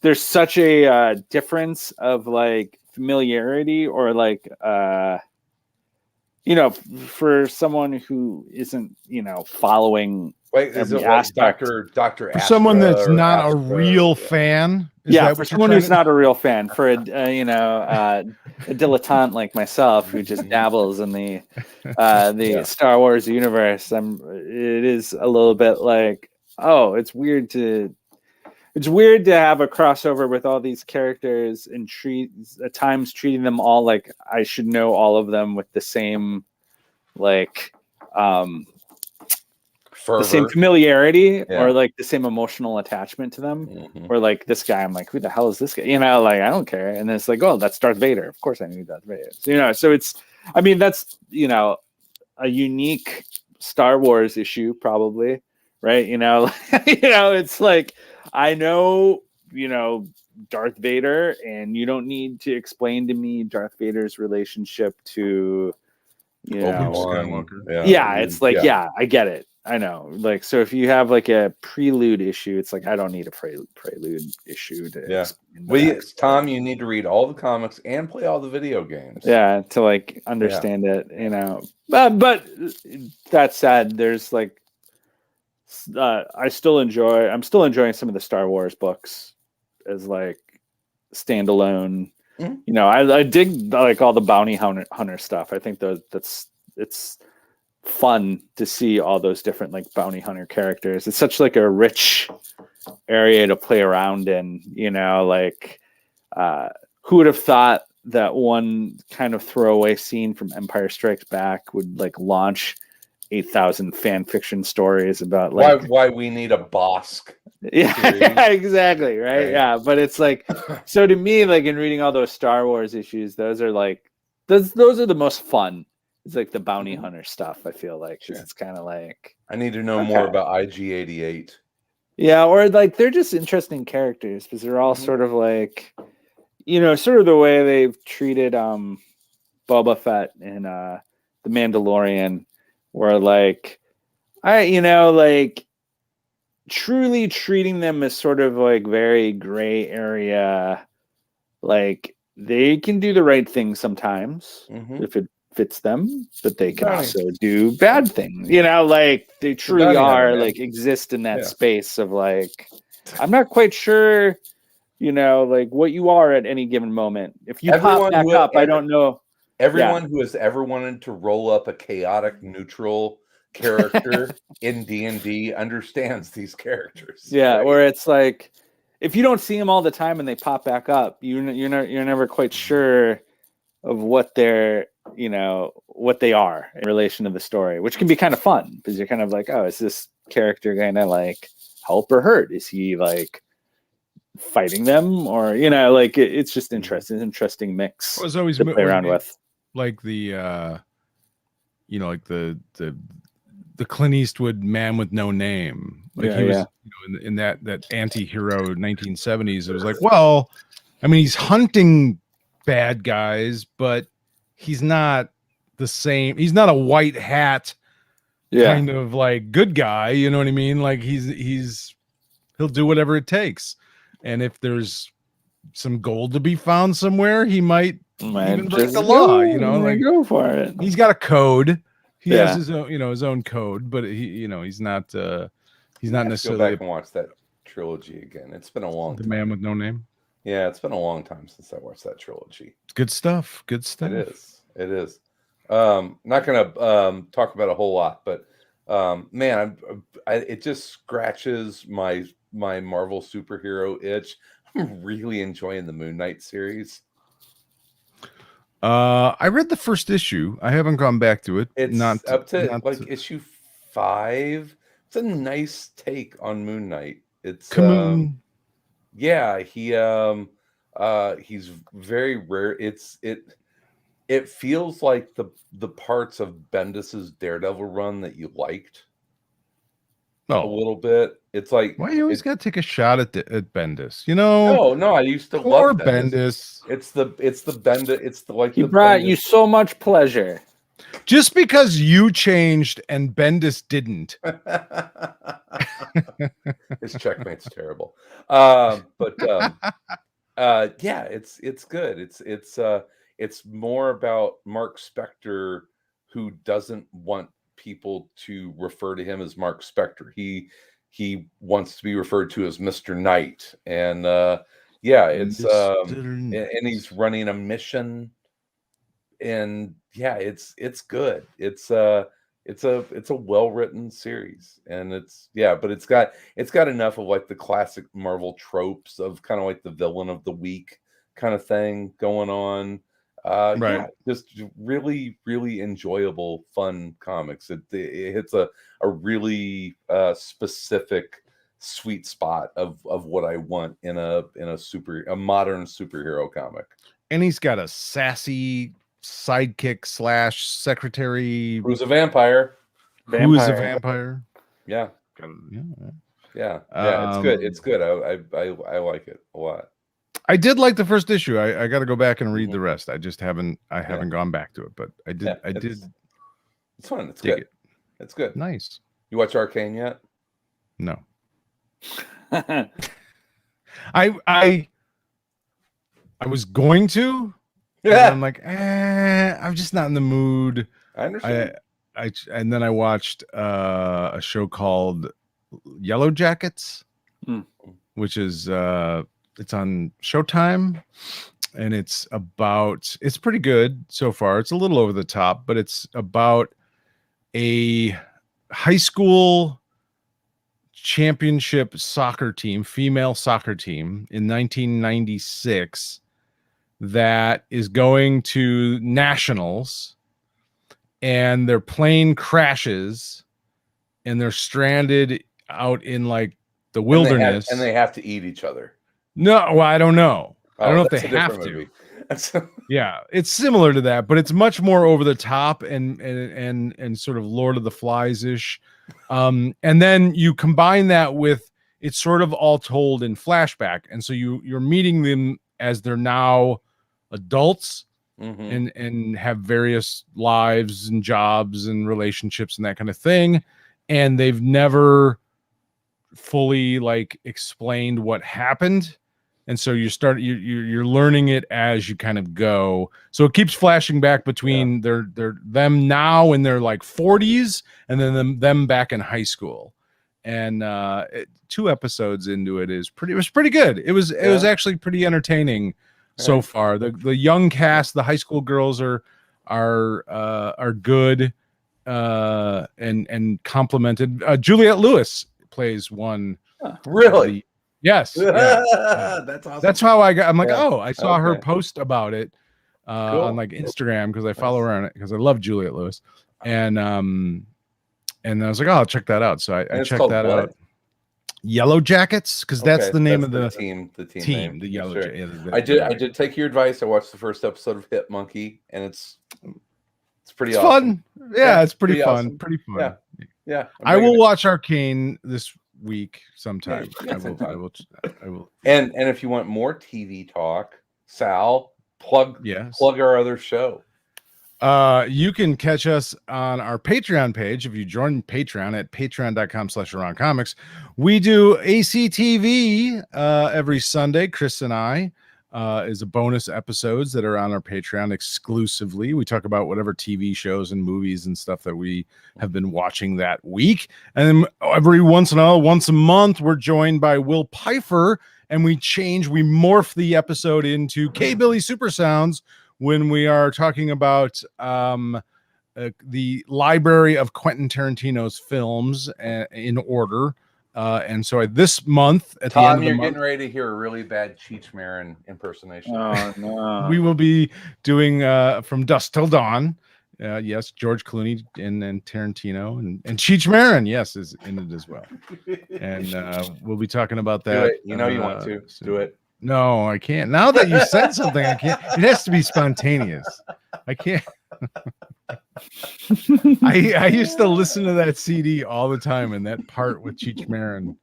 there's such a difference of like familiarity or like you know, for someone who isn't, you know, following Wait, is every it like aspect. Dr. For someone that's or not a Astra? real fan, is Yeah, that for what you're someone trying who's to- not a real fan, for a dilettante like myself who just dabbles in the Star Wars universe, it is a little bit like, oh, it's weird to have a crossover with all these characters and at times treating them all like I should know all of them with the same like the same familiarity or like the same emotional attachment to them. Or like this guy, I'm like, who the hell is this guy? You know, like I don't care. And then it's like, oh, that's Darth Vader. Of course I knew Darth Vader. You know, so it's, I mean, that's, you know, a unique Star Wars issue probably, right? You know, it's like I know, you know, Darth Vader, and you don't need to explain to me Darth Vader's relationship to, you know, Skywalker. Yeah, it's like, yeah, I get it. I know. Like, so if you have like a prelude issue, it's like I don't need a prelude issue to Tom, you need to read all the comics and play all the video games. Yeah, to like understand it, you know. But that said, there's like I'm still enjoying some of the Star Wars books as like standalone. You know, I dig like all the bounty hunter stuff. I think it's fun to see all those different like bounty hunter characters. It's such like a rich area to play around in, you know, like who would have thought that one kind of throwaway scene from Empire Strikes Back would like launch 8,000 fan fiction stories about like why we need a Bosk. Yeah, exactly. Right. Yeah. But it's like, so to me, like in reading all those Star Wars issues, those are like, those are the most fun. It's like the bounty hunter stuff. I feel like it's kind of like I need to know more about IG-88. Yeah, or like they're just interesting characters because they're all sort of like, you know, sort of the way they've treated Boba Fett in The Mandalorian, where like like truly treating them as sort of like very gray area, like they can do the right thing sometimes if it fits them, but they can also do bad things, you know, like they truly are like exist in that space of like, I'm not quite sure, you know, like what you are at any given moment. If you pop back up, I don't know. Everyone who has ever wanted to roll up a chaotic neutral character in D&D understands these characters. Yeah, right? Where it's like if you don't see them all the time and they pop back up, you're never quite sure of what they're, you know, what they are in relation to the story, which can be kind of fun because you're kind of like, oh, is this character gonna like help or hurt? Is he like fighting them, or you know, like it's just interesting mix. It was always to play around with, like the you know, like the Clint Eastwood Man with No Name. Like he was, you know, in that anti-hero 1970s. It was like, well, I mean, he's hunting bad guys, but he's not the same. He's not a white hat kind of like good guy. You know what I mean? Like he'll do whatever it takes. And if there's some gold to be found somewhere, he might even break the law, you know, like go for it. He's got a code. He has his own, you know, his own code, but he, you know, he's not necessarily. Go back and watch that trilogy again. It's been a long time. The Man with No Name. Yeah, it's been a long time since I watched that trilogy. Good stuff. Good stuff. It is. Not gonna talk about a whole lot, but man, it just scratches my Marvel superhero itch. I'm really enjoying the Moon Knight series. I read the first issue. I haven't gone back to it. It's not up to issue 5. It's a nice take on Moon Knight. It's yeah, he's very rare. It feels like the parts of Bendis's Daredevil run that you liked a little bit. It's like, why you always got to take a shot at Bendis? You know, no, I used to love Bendis. It's the Bendis. It's the like he brought you so much pleasure. Just because you changed and Bendis didn't. His checkmate's terrible. But yeah, it's good. It's more about Mark Spector, who doesn't want people to refer to him as Mark Spector. He wants to be referred to as Mr. Knight, and it's and he's running a mission, and it's good. It's a well-written series, and but it's got enough of like the classic Marvel tropes of kind of like the villain of the week kind of thing going on. Just really, really enjoyable, fun comics. It hits a really specific sweet spot of what I want in a modern superhero comic. And he's got a sassy sidekick / secretary who's a vampire. Who is a vampire? Yeah. It's good. It's good. I like it a lot. I did like the first issue. I got to go back and read the rest. I just haven't gone back to it, but I did. It's fun. It's good. It's good. Nice. You watch Arcane yet? No. I was going to. Yeah. I'm like, I'm just not in the mood. I understand. And then I watched a show called Yellow Jackets, which is it's on Showtime, and it's pretty good so far. It's a little over the top, but it's about a high school championship soccer team, female soccer team in 1996 that is going to nationals, and their plane crashes and they're stranded out in like the wilderness, and they have to eat each other. No, well, I don't know. I don't know if they have to. Yeah, it's similar to that, but it's much more over the top and sort of Lord of the Flies ish. And then you combine that with it's sort of all told in flashback, and so you're meeting them as they're now adults and have various lives and jobs and relationships and that kind of thing, and they've never fully like explained what happened. And so you're learning it as you kind of go. So it keeps flashing back between them now in their like 40s and then them back in high school. And 2 episodes into it it was pretty good. It was actually pretty entertaining so far. The young cast, the high school girls are good and complimented. Juliette Lewis plays one. Really? Yes. Yeah. That's awesome. That's how I'm like, I saw her post about it on like Instagram because I follow her on it because I love Juliette Lewis. And I was like, I'll check that out. So I checked that out. Yellow Jackets, because that's the name of the team. The team. The Yellow Jackets. I did take your advice. I watched the first episode of Hit Monkey, and it's pretty awesome. Fun. Yeah, it's pretty fun. Awesome. Pretty fun. Yeah. I will watch Arcane this week sometime. I will. And if you want more TV talk, Sal, plug our other show. You can catch us on our Patreon page if you join Patreon at patreon.com/aroundcomics. We do ACTV every Sunday. Chris and I is a bonus episodes that are on our Patreon exclusively. We talk about whatever TV shows and movies and stuff that we have been watching that week. And then every once a month, we're joined by Will Pfeiffer, and we morph the episode into K Billy Super Sounds when we are talking about the library of Quentin Tarantino's films in order. And so this month, at Tom, the end of the you're month, getting ready to hear a really bad Cheech Marin impersonation. Oh, no. We will be doing From Dusk Till Dawn. Yes, George Clooney and Tarantino and Cheech Marin, yes, is in it as well. And we'll be talking about that. Do it. You know you want to. Soon. Do it. No, I can't. Now that you said something, I can't. It has to be spontaneous. I can't. I used to listen to that CD all the time, and that part with Cheech Marin.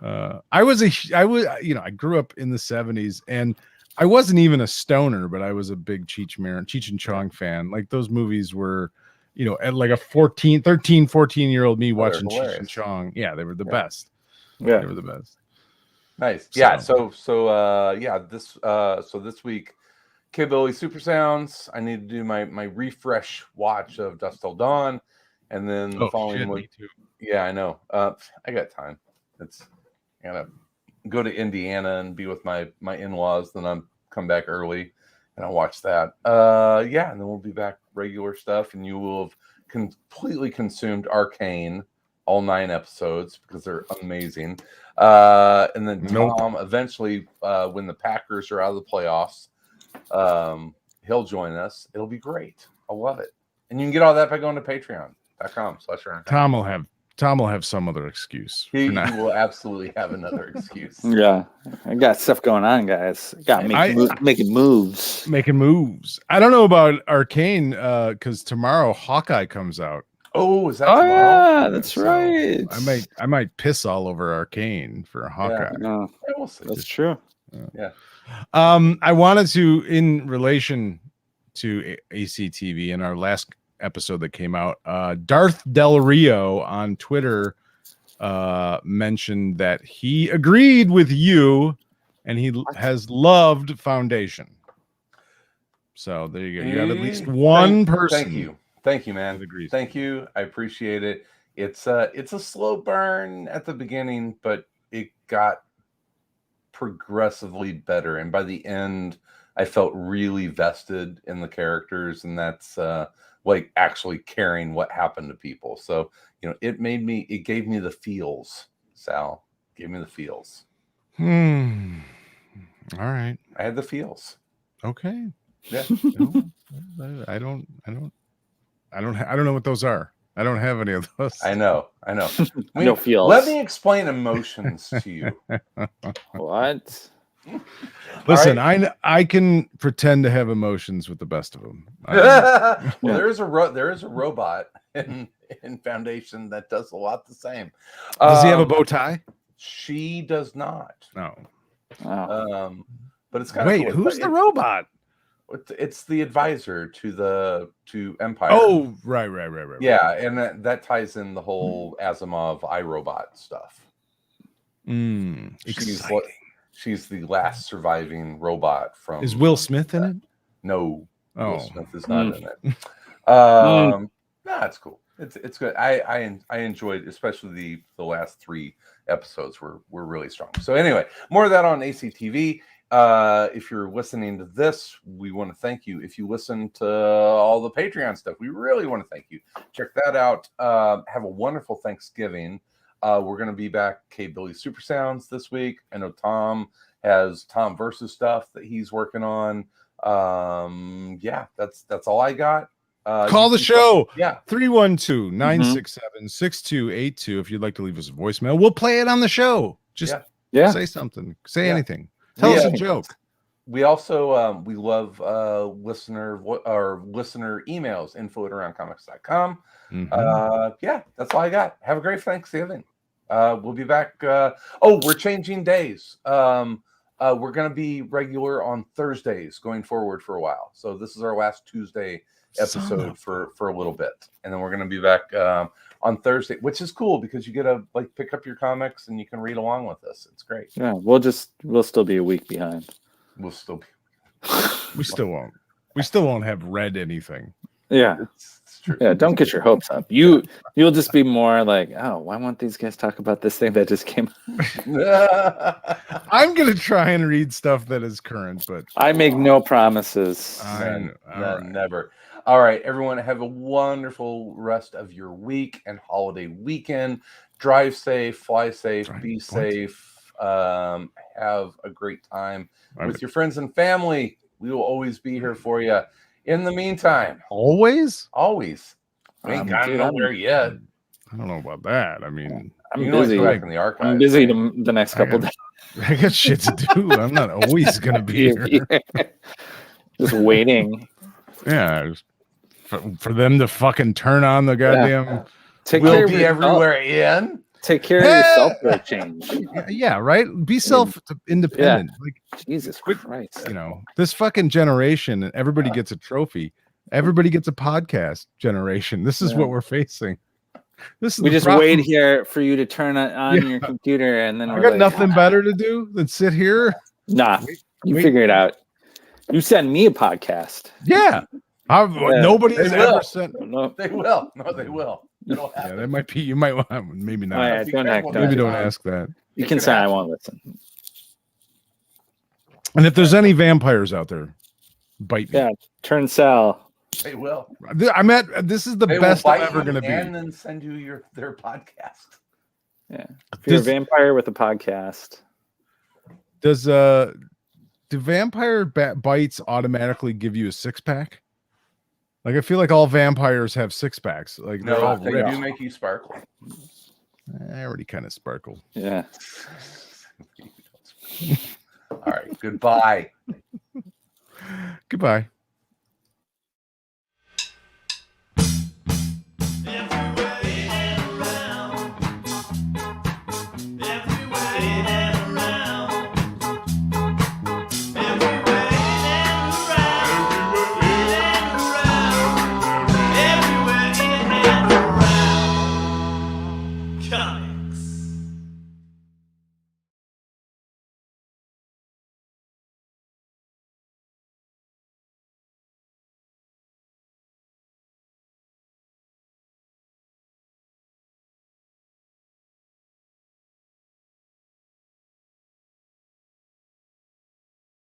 I grew up in the 70s, and I wasn't even a stoner, but I was a big Cheech and Chong fan. Like those movies were, at like a 13, 14-year-old me watching Cheech and Chong. Yeah, they were the best. Yeah, they were the best. Nice. Yeah. So this week, Billy Super Sounds. I need to do my refresh watch of Dusk Till Dawn, and then the following week. Me too. Yeah, I know. I got time. I gotta go to Indiana and be with my in-laws. Then I'm come back early, and I'll watch that. Yeah, and then we'll be back regular stuff, and you will have completely consumed Arcane, all 9 episodes, because they're amazing. And then Tom eventually, when the Packers are out of the playoffs, he'll join us. It'll be great. I love it. And you can get all that by going to patreon.com/Ernest. Tom will have some other excuse. He will absolutely have another excuse. Yeah, I got stuff going on, guys. Got making moves. Making moves. I don't know about Arcane because tomorrow Hawkeye comes out. Oh, is that tomorrow? Yeah, that's right. I might piss all over Arcane for Hawkeye. Yeah, we'll see. That's true. Yeah. I wanted to, in relation to ACTV, in our last episode that came out, Darth Del Rio on Twitter mentioned that he agreed with you and he has loved Foundation. So there you go. You have at least one person. Thank you, man. Thank you. I appreciate it. It's a slow burn at the beginning, but it got progressively better. And by the end, I felt really vested in the characters, and that's like actually caring what happened to people. So, it gave me the feels, Sal. Gave me the feels. All right. I had the feels. Okay. Yeah. I don't know what those are. I don't have any of those. I know. No feels. Let me explain emotions to you. What? Listen, right. I can pretend to have emotions with the best of them. Well, there is a robot in Foundation that does a lot the same. Does he have a bow tie? She does not. No. But it's kind of cool. Who's the robot? It's the advisor to Empire. Oh, right. Yeah, and that ties in the whole Asimov iRobot stuff. Exciting. She's the last surviving robot from. Is Will Smith in it? No, Will Smith is not in it. It's cool. It's good. I enjoyed, especially the last 3 episodes were really strong. So anyway, more of that on ACTV. If you're listening to this, we want to thank you. If you listen to all the Patreon stuff, we really want to thank you. Check that out. Have a wonderful Thanksgiving. We're going to be back Billy Super Sounds this week. I know Tom has Tom versus stuff that he's working on. Yeah, that's all I got. Call the show. Yeah. 312-967-6282 if you'd like to leave us a voicemail. We'll play it on the show. Just say something. Say anything. Tell us a joke. We also we love listener emails, info@aroundcomics.com. Yeah, that's all I got. Have a great Thanksgiving. We'll be back. We're changing days. We're going to be regular on Thursdays going forward for a while. So this is our last Tuesday episode for a little bit, and then we're going to be back on Thursday, which is cool because you get to pick up your comics and you can read along with us. It's great. Yeah, we'll still be a week behind. We'll still be. We still won't. We still won't have read anything. Yeah. It's true. Yeah, don't get your hopes up. You'll just be more like, oh, why won't these guys talk about this thing that just came out? I'm gonna try and read stuff that is current, but I make no promises. Never. All right, everyone, have a wonderful rest of your week and holiday weekend. Drive safe, fly safe, be safe. Have a great time with your friends and family. We will always be here for you. In the meantime, always. We ain't gotten nowhere yet. I don't know about that. I mean, I'm busy. Back in the archives. I'm busy the next couple days. I got shit to do. I'm not always gonna be here. Just waiting. Yeah, for them to fucking turn on the goddamn. We'll be everywhere, Ian. Take care of yourself for a change. Yeah, right. Be self-independent. Jesus Christ. This fucking generation, everybody gets a trophy. Everybody gets a podcast generation. This is what we're facing. We just wait here for you to turn on your computer, and then I got nothing better to do than sit here. Nah, you figure it out. You send me a podcast. Yeah. Nobody has ever sent. No. They will. No, they will. It'll happen. Yeah, that might be. You might want. Maybe not. Yeah, Maybe don't ask that. You can say I won't listen. And if there's any vampires out there, bite me. Yeah, turn Sal. They will. This is the best I'm ever going to be. And then send you their podcast. Yeah. If you're a vampire with a podcast. Do vampire bites automatically give you a 6-pack? Like, I feel like all vampires have 6-packs. Like, they're all they ripped. do make you sparkle. I already kind of sparkle. Yeah. All right. Goodbye. Goodbye. Coming.